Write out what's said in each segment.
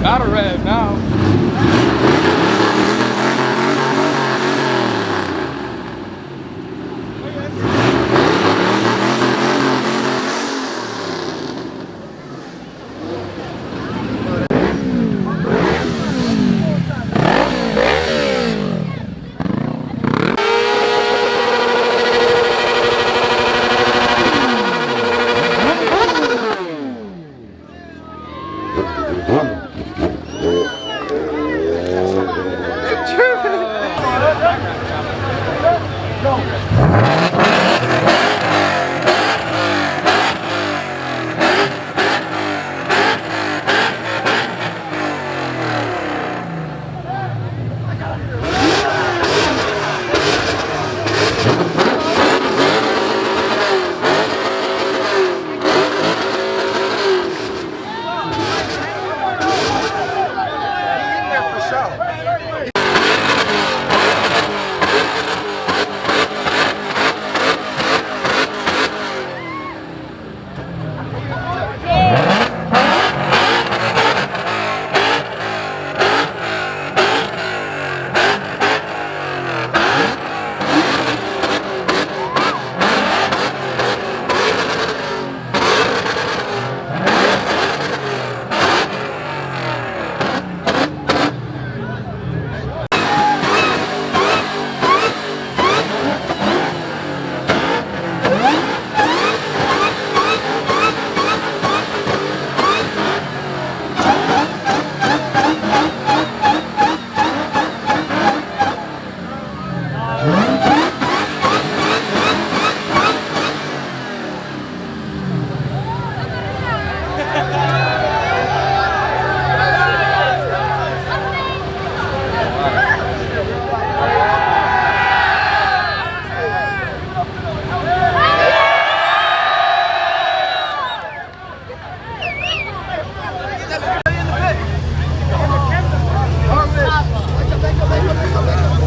Got a rev now.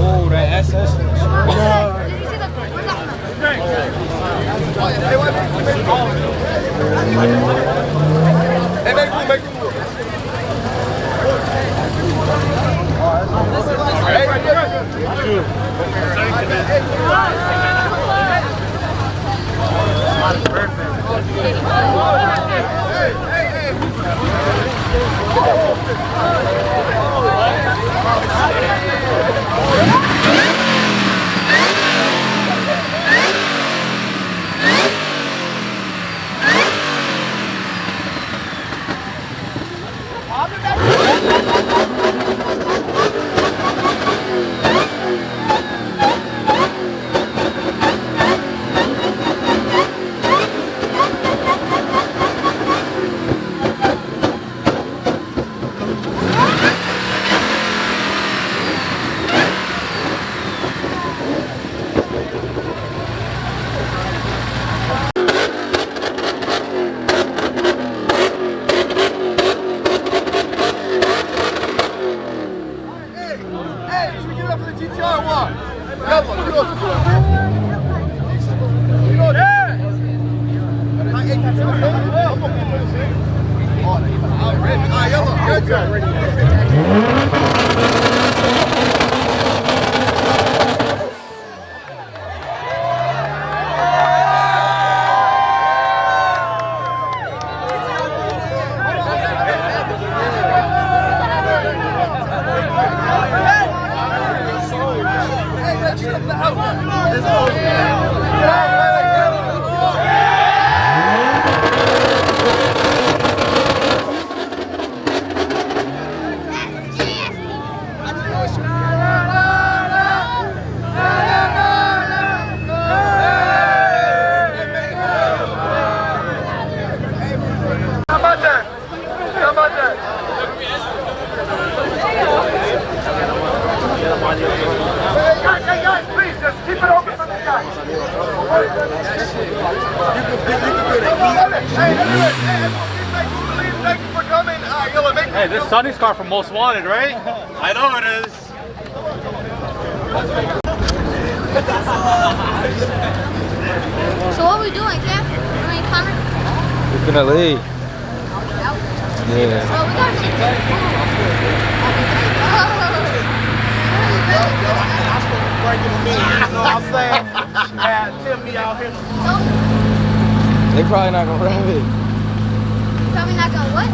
Oh, that SS. Guys, please, just keep it open from the guy. Hey, this is Sonny's car from Most Wanted, right? I know it is. So what are we doing, Cam? I mean, Connor? We're gonna leave. Yeah. Oh, we got shit to do. You know what I'm saying? Tim be out here. They probably not gonna rap it. Probably not gonna what?